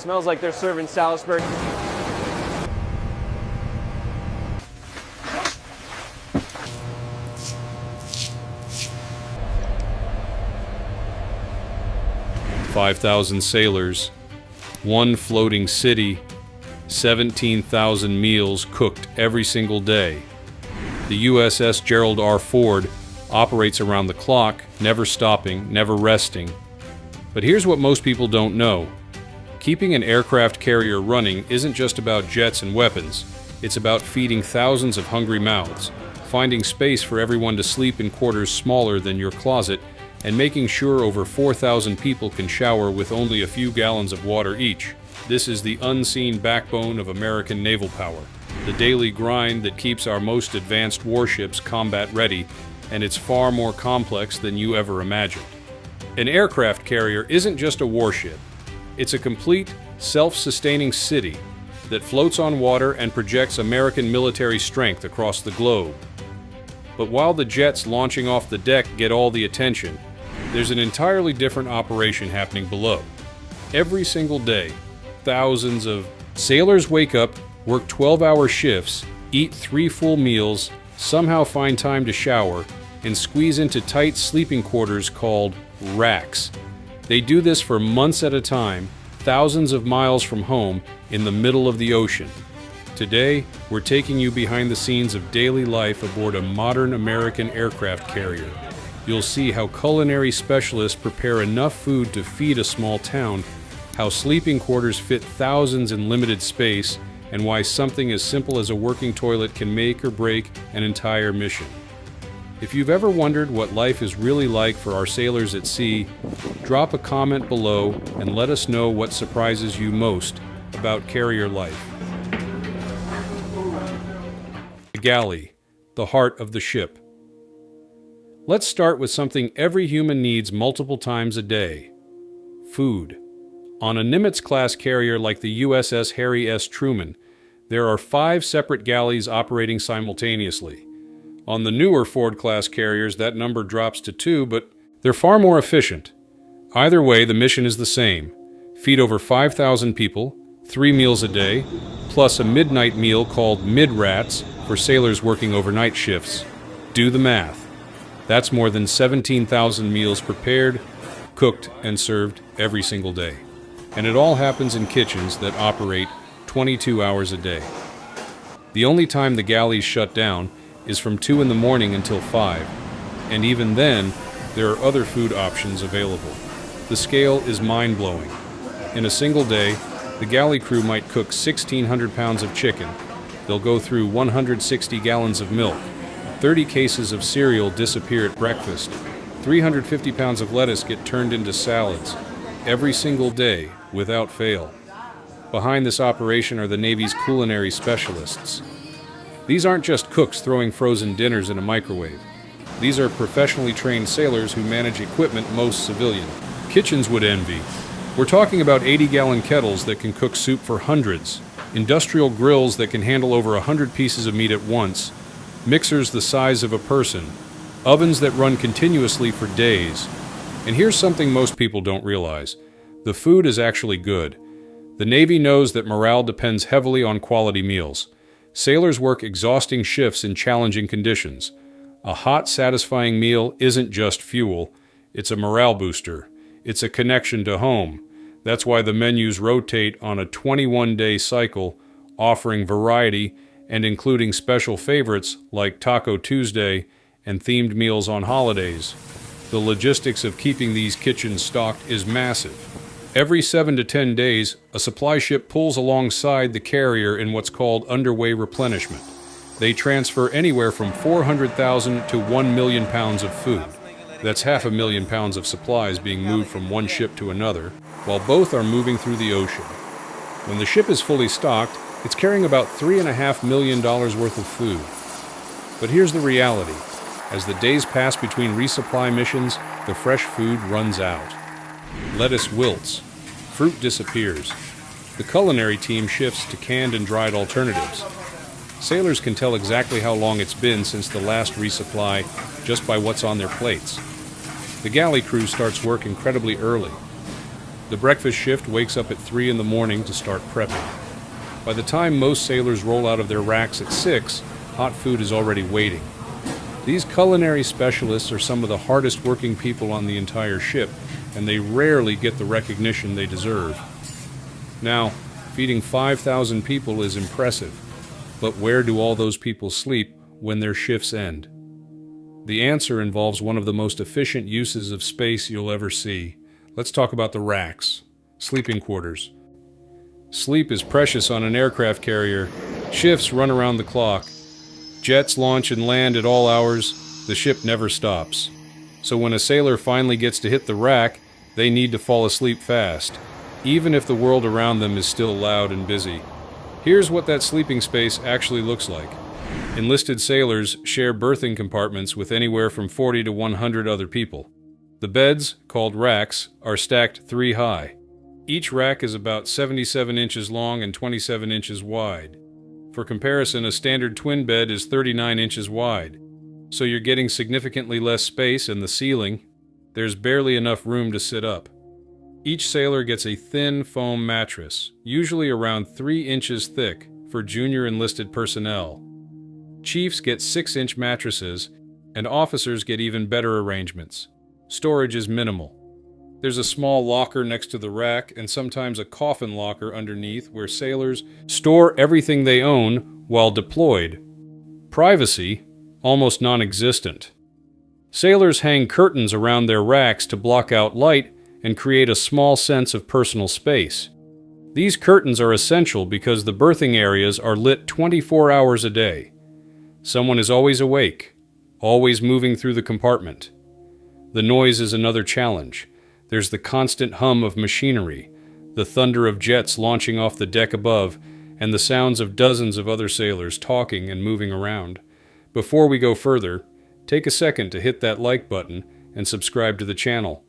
Smells like they're serving Salisbury. "5,000 sailors, one floating city, 17,000 meals cooked every single day. The USS Gerald R. Ford operates around the clock, never stopping, never resting. But here's what most people don't know. Keeping an aircraft carrier running isn't just about jets and weapons. It's about feeding thousands of hungry mouths, finding space for everyone to sleep in quarters smaller than your closet, and making sure over 4,000 people can shower with only a few gallons of water each. This is the unseen backbone of American naval power, the daily grind that keeps our most advanced warships combat-ready, and it's far more complex than you ever imagined. An aircraft carrier isn't just a warship. It's a complete, self-sustaining city that floats on water and projects American military strength across the globe. But while the jets launching off the deck get all the attention, there's an entirely different operation happening below. Every single day, thousands of sailors wake up, work 12-hour shifts, eat 3 full meals, somehow find time to shower, and squeeze into tight sleeping quarters called racks. They do this for months at a time, thousands of miles from home, in the middle of the ocean. Today, we're taking you behind the scenes of daily life aboard a modern American aircraft carrier. You'll see how culinary specialists prepare enough food to feed a small town, how sleeping quarters fit thousands in limited space, and why something as simple as a working toilet can make or break an entire mission. If you've ever wondered what life is really like for our sailors at sea, drop a comment below and let us know what surprises you most about carrier life. The galley, the heart of the ship. Let's start with something every human needs multiple times a day: food. On a Nimitz-class carrier like the USS Harry S. Truman, there are 5 separate galleys operating simultaneously. On the newer Ford-class carriers, that number drops to 2, but they're far more efficient. Either way, the mission is the same: feed over 5,000 people, 3 meals a day, plus a midnight meal called mid-rats for sailors working overnight shifts. Do the math. That's more than 17,000 meals prepared, cooked, and served every single day. And it all happens in kitchens that operate 22 hours a day. The only time the galleys shut down is from 2 in the morning until 5, and even then, there are other food options available. The scale is mind-blowing. In a single day, the galley crew might cook 1,600 pounds of chicken. They'll go through 160 gallons of milk. 30 cases of cereal disappear at breakfast. 350 pounds of lettuce get turned into salads every single day, without fail. Behind this operation are the Navy's culinary specialists. These aren't just cooks throwing frozen dinners in a microwave. These are professionally trained sailors who manage equipment most civilian kitchens would envy. We're talking about 80-gallon kettles that can cook soup for hundreds, industrial grills that can handle over 100 pieces of meat at once, mixers the size of a person, ovens that run continuously for days. And here's something most people don't realize: the food is actually good. The Navy knows that morale depends heavily on quality meals. Sailors work exhausting shifts in challenging conditions. A hot, satisfying meal isn't just fuel, it's a morale booster. It's a connection to home. That's why the menus rotate on a 21-day cycle, offering variety and including special favorites like Taco Tuesday and themed meals on holidays. The logistics of keeping these kitchens stocked is massive. Every 7 to 10 days, a supply ship pulls alongside the carrier in what's called underway replenishment. They transfer anywhere from 400,000 to 1 million pounds of food. That's 500,000 pounds of supplies being moved from one ship to another, while both are moving through the ocean. When the ship is fully stocked, it's carrying about $3.5 million worth of food. But here's the reality. As the days pass between resupply missions, the fresh food runs out. Lettuce wilts. Fruit disappears. The culinary team shifts to canned and dried alternatives. Sailors can tell exactly how long it's been since the last resupply just by what's on their plates. The galley crew starts work incredibly early. The breakfast shift wakes up at 3 in the morning to start prepping. By the time most sailors roll out of their racks at 6, hot food is already waiting. These culinary specialists are some of the hardest working people on the entire ship, and they rarely get the recognition they deserve. Now, feeding 5,000 people is impressive, but where do all those people sleep when their shifts end? The answer involves one of the most efficient uses of space you'll ever see. Let's talk about the racks, sleeping quarters. Sleep is precious on an aircraft carrier. Shifts run around the clock. Jets launch and land at all hours. The ship never stops. So when a sailor finally gets to hit the rack, they need to fall asleep fast, even if the world around them is still loud and busy. Here's what that sleeping space actually looks like. Enlisted sailors share berthing compartments with anywhere from 40 to 100 other people. The beds, called racks, are stacked 3 high. Each rack is about 77 inches long and 27 inches wide. For comparison, a standard twin bed is 39 inches wide. So you're getting significantly less space in the ceiling. There's barely enough room to sit up. Each sailor gets a thin foam mattress, usually around 3 inches thick, for junior enlisted personnel. Chiefs get 6-inch mattresses, and officers get even better arrangements. Storage is minimal. There's a small locker next to the rack and sometimes a coffin locker underneath where sailors store everything they own while deployed. Privacy, almost non-existent. Sailors hang curtains around their racks to block out light and create a small sense of personal space. These curtains are essential because the berthing areas are lit 24 hours a day. Someone is always awake, always moving through the compartment. The noise is another challenge. There's the constant hum of machinery, the thunder of jets launching off the deck above, and the sounds of dozens of other sailors talking and moving around. Before we go further, take a second to hit that like button and subscribe to the channel.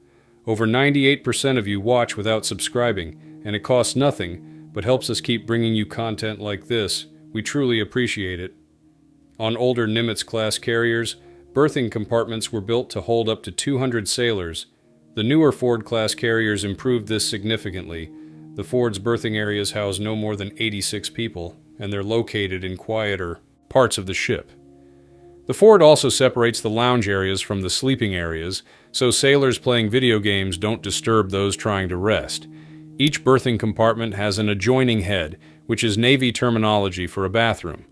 Over 98% of you watch without subscribing, and it costs nothing, but helps us keep bringing you content like this. We truly appreciate it. On older Nimitz-class carriers, berthing compartments were built to hold up to 200 sailors. The newer Ford-class carriers improved this significantly. The Ford's berthing areas house no more than 86 people, and they're located in quieter parts of the ship. The Ford also separates the lounge areas from the sleeping areas, so sailors playing video games don't disturb those trying to rest. Each berthing compartment has an adjoining head, which is Navy terminology for a bathroom.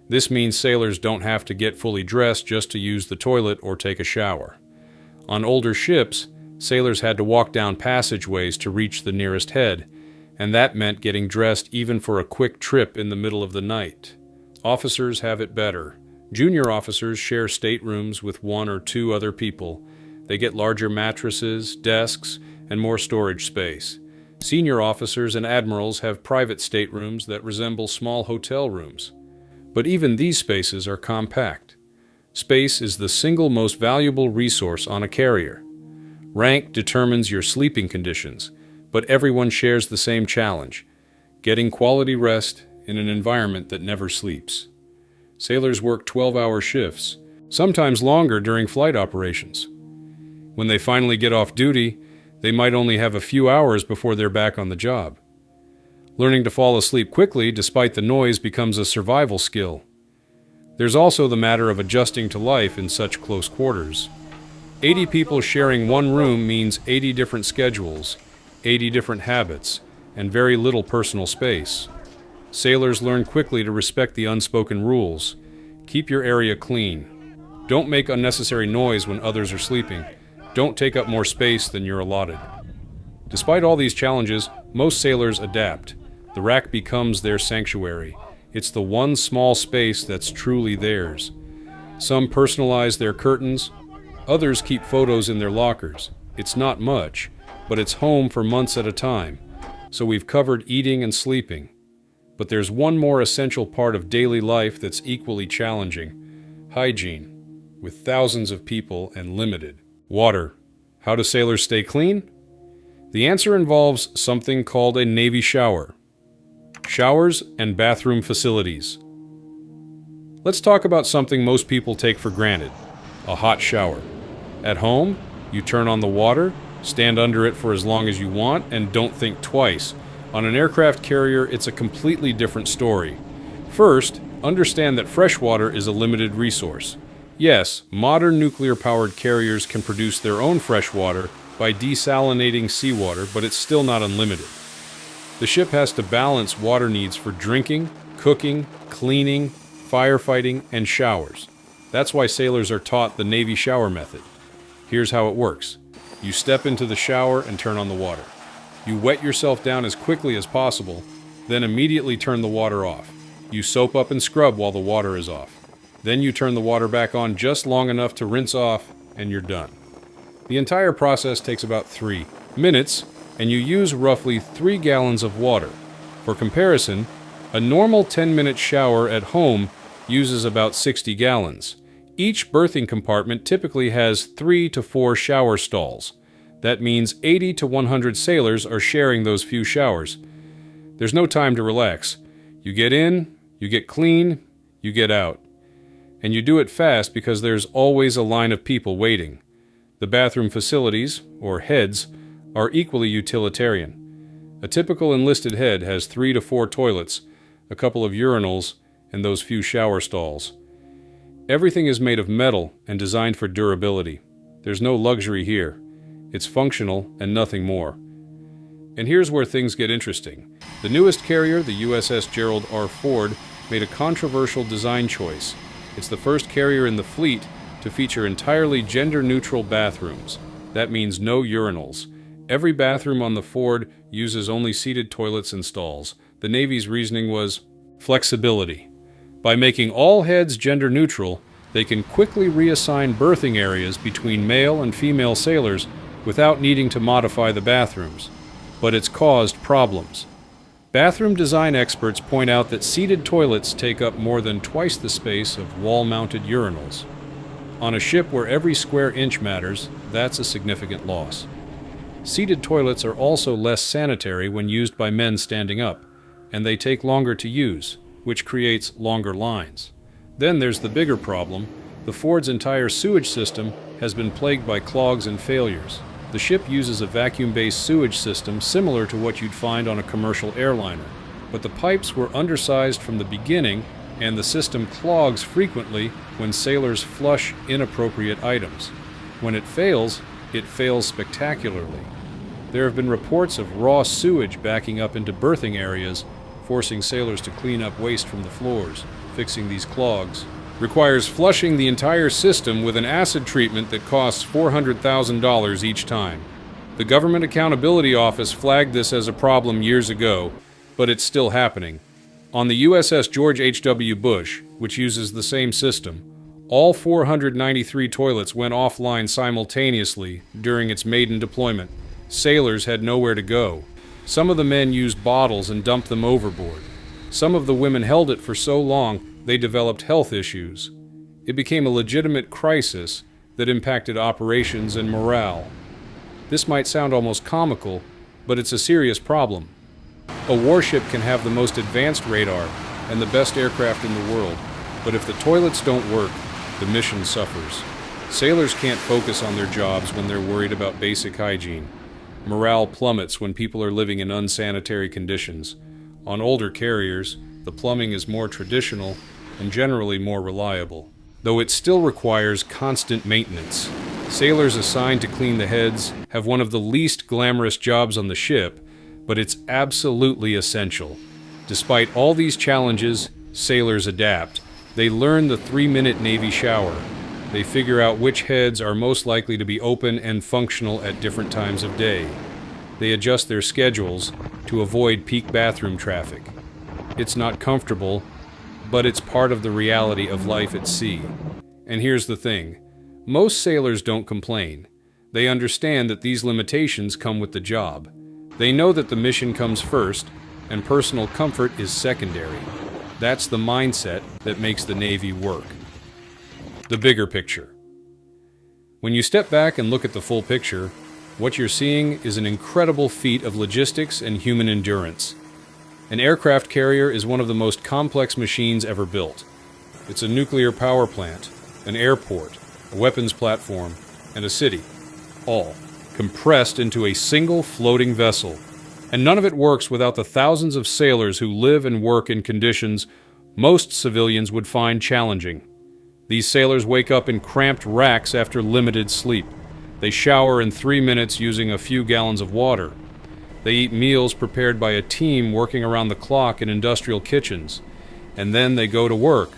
This means sailors don't have to get fully dressed just to use the toilet or take a shower. On older ships, sailors had to walk down passageways to reach the nearest head, and that meant getting dressed even for a quick trip in the middle of the night. Officers have it better. Junior officers share staterooms with 1 or 2 other people. They get larger mattresses, desks, and more storage space. Senior officers and admirals have private staterooms that resemble small hotel rooms. But even these spaces are compact. Space is the single most valuable resource on a carrier. Rank determines your sleeping conditions, but everyone shares the same challenge: getting quality rest in an environment that never sleeps. Sailors work 12-hour shifts, sometimes longer during flight operations. When they finally get off duty, they might only have a few hours before they're back on the job. Learning to fall asleep quickly despite the noise becomes a survival skill. There's also the matter of adjusting to life in such close quarters. 80 people sharing one room means 80 different schedules, 80 different habits, and very little personal space. Sailors learn quickly to respect the unspoken rules. Keep your area clean. Don't make unnecessary noise when others are sleeping. Don't take up more space than you're allotted. Despite all these challenges, most sailors adapt. The rack becomes their sanctuary. It's the one small space that's truly theirs. Some personalize their curtains. Others keep photos in their lockers. It's not much, but it's home for months at a time. So we've covered eating and sleeping. But there's one more essential part of daily life that's equally challenging: hygiene, with thousands of people and limited. Water. How do sailors stay clean? The answer involves something called a Navy shower. Showers and bathroom facilities. Let's talk about something most people take for granted: a hot shower. At home, you turn on the water, Stand under it for as long as you want and don't think twice. On an aircraft carrier, it's a completely different story. First, understand that fresh water is a limited resource. Yes, modern nuclear-powered carriers can produce their own fresh water by desalinating seawater, but it's still not unlimited. The ship has to balance water needs for drinking, cooking, cleaning, firefighting, and showers. That's why sailors are taught the Navy shower method. Here's how it works. You step into the shower and turn on the water. You wet yourself down as quickly as possible, then immediately turn the water off. You soap up and scrub while the water is off. Then you turn the water back on just long enough to rinse off, and you're done. The entire process takes about 3 minutes, and you use roughly 3 gallons of water. For comparison, a normal 10-minute shower at home uses about 60 gallons. Each berthing compartment typically has 3 to 4 shower stalls. That means 80 to 100 sailors are sharing those few showers. There's no time to relax. You get in, you get clean, you get out. And you do it fast because there's always a line of people waiting. The bathroom facilities, or heads, are equally utilitarian. A typical enlisted head has 3 to 4 toilets, a couple of urinals, and those few shower stalls. Everything is made of metal and designed for durability. There's no luxury here. It's functional and nothing more. And here's where things get interesting. The newest carrier, the USS Gerald R. Ford, made a controversial design choice. It's the first carrier in the fleet to feature entirely gender-neutral bathrooms. That means no urinals. Every bathroom on the Ford uses only seated toilets and stalls. The Navy's reasoning was flexibility. By making all heads gender-neutral, they can quickly reassign berthing areas between male and female sailors without needing to modify the bathrooms. But it's caused problems. Bathroom design experts point out that seated toilets take up more than twice the space of wall-mounted urinals. On a ship where every square inch matters, that's a significant loss. Seated toilets are also less sanitary when used by men standing up, and they take longer to use, which creates longer lines. Then there's the bigger problem. The Ford's entire sewage system has been plagued by clogs and failures. The ship uses a vacuum-based sewage system similar to what you'd find on a commercial airliner, but the pipes were undersized from the beginning, and the system clogs frequently when sailors flush inappropriate items. When it fails spectacularly. There have been reports of raw sewage backing up into berthing areas, forcing sailors to clean up waste from the floors. Fixing these clogs requires flushing the entire system with an acid treatment that costs $400,000 each time. The Government Accountability Office flagged this as a problem years ago, but it's still happening. On the USS George H.W. Bush, which uses the same system, all 493 toilets went offline simultaneously during its maiden deployment. Sailors had nowhere to go. Some of the men used bottles and dumped them overboard. Some of the women held it for so long they developed health issues. It became a legitimate crisis that impacted operations and morale. This might sound almost comical, but it's a serious problem. A warship can have the most advanced radar and the best aircraft in the world, but if the toilets don't work, the mission suffers. Sailors can't focus on their jobs when they're worried about basic hygiene. Morale plummets when people are living in unsanitary conditions. On older carriers, the plumbing is more traditional and generally more reliable, though it still requires constant maintenance. Sailors assigned to clean the heads have one of the least glamorous jobs on the ship, but it's absolutely essential. Despite all these challenges, sailors adapt. They learn the 3-minute Navy shower. They figure out which heads are most likely to be open and functional at different times of day. They adjust their schedules to avoid peak bathroom traffic. It's not comfortable, but it's part of the reality of life at sea. And here's the thing. Most sailors don't complain. They understand that these limitations come with the job. They know that the mission comes first, and personal comfort is secondary. That's the mindset that makes the Navy work. The bigger picture. When you step back and look at the full picture, what you're seeing is an incredible feat of logistics and human endurance. An aircraft carrier is one of the most complex machines ever built. It's a nuclear power plant, an airport, a weapons platform, and a city, all compressed into a single floating vessel. And none of it works without the thousands of sailors who live and work in conditions most civilians would find challenging. These sailors wake up in cramped racks after limited sleep. They shower in 3 minutes using a few gallons of water. They eat meals prepared by a team working around the clock in industrial kitchens. And then they go to work,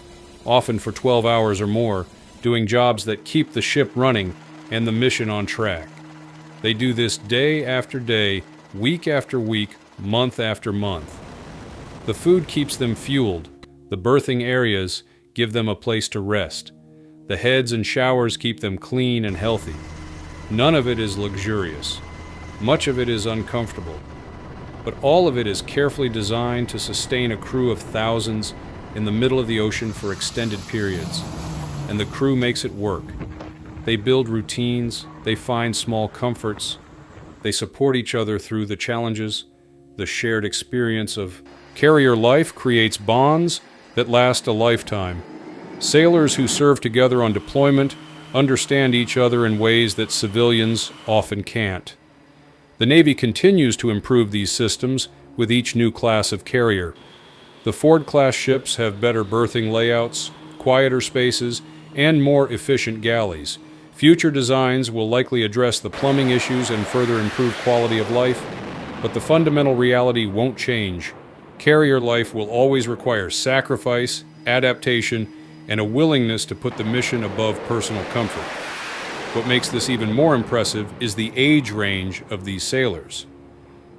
often for 12 hours or more, doing jobs that keep the ship running and the mission on track. They do this day after day, week after week, month after month. The food keeps them fueled. The berthing areas give them a place to rest. The heads and showers keep them clean and healthy. None of it is luxurious. Much of it is uncomfortable. But all of it is carefully designed to sustain a crew of thousands in the middle of the ocean for extended periods. And the crew makes it work. They build routines, they find small comforts, they support each other through the challenges. The shared experience of carrier life creates bonds that last a lifetime. Sailors who serve together on deployment understand each other in ways that civilians often can't. The Navy continues to improve these systems with each new class of carrier. The Ford-class ships have better berthing layouts, quieter spaces, and more efficient galleys. Future designs will likely address the plumbing issues and further improve quality of life, but the fundamental reality won't change. Carrier life will always require sacrifice, adaptation, and a willingness to put the mission above personal comfort. What makes this even more impressive is the age range of these sailors.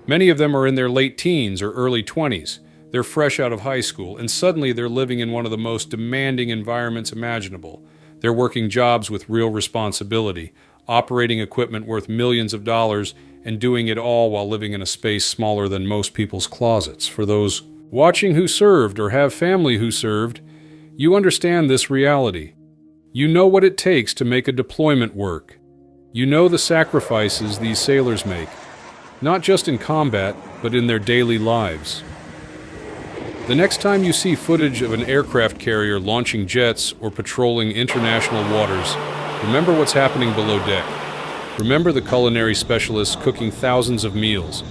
Many of them are in their late teens or early 20s. They're fresh out of high school, and suddenly they're living in one of the most demanding environments imaginable. They're working jobs with real responsibility, operating equipment worth millions of dollars, and doing it all while living in a space smaller than most people's closets. For those watching who served or have family who served, you understand this reality. You know what it takes to make a deployment work. You know the sacrifices these sailors make, not just in combat, but in their daily lives. The next time you see footage of an aircraft carrier launching jets or patrolling international waters, remember what's happening below deck. Remember the culinary specialists cooking thousands of meals.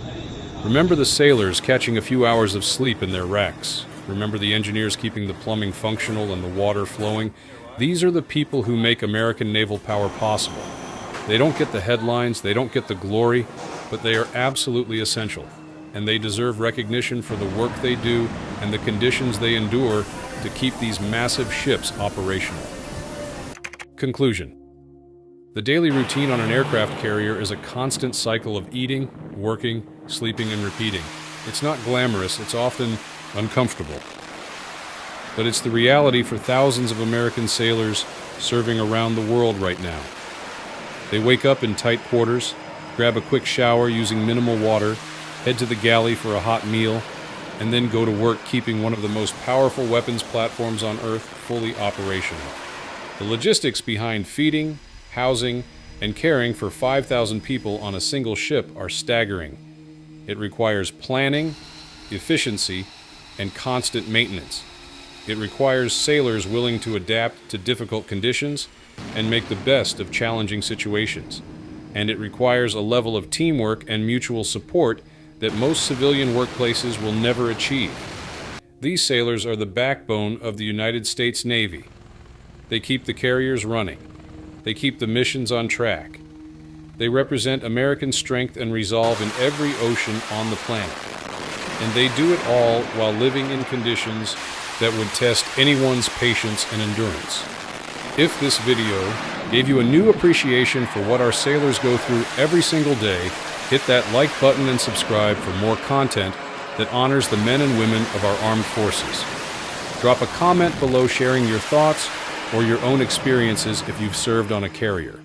Remember the sailors catching a few hours of sleep in their racks. Remember the engineers keeping the plumbing functional and the water flowing. These are the people who make American naval power possible. They don't get the headlines, they don't get the glory, but they are absolutely essential. And they deserve recognition for the work they do and the conditions they endure to keep these massive ships operational. Conclusion. The daily routine on an aircraft carrier is a constant cycle of eating, working, sleeping, and repeating. It's not glamorous, it's often uncomfortable. But it's the reality for thousands of American sailors serving around the world right now. They wake up in tight quarters, grab a quick shower using minimal water, head to the galley for a hot meal, and then go to work keeping one of the most powerful weapons platforms on Earth fully operational. The logistics behind feeding, housing, and caring for 5,000 people on a single ship are staggering. It requires planning, efficiency, and constant maintenance. It requires sailors willing to adapt to difficult conditions and make the best of challenging situations. And it requires a level of teamwork and mutual support that most civilian workplaces will never achieve. These sailors are the backbone of the United States Navy. They keep the carriers running. They keep the missions on track. They represent American strength and resolve in every ocean on the planet. And they do it all while living in conditions that would test anyone's patience and endurance. If this video gave you a new appreciation for what our sailors go through every single day, hit that like button and subscribe for more content that honors the men and women of our armed forces. Drop a comment below sharing your thoughts or your own experiences if you've served on a carrier.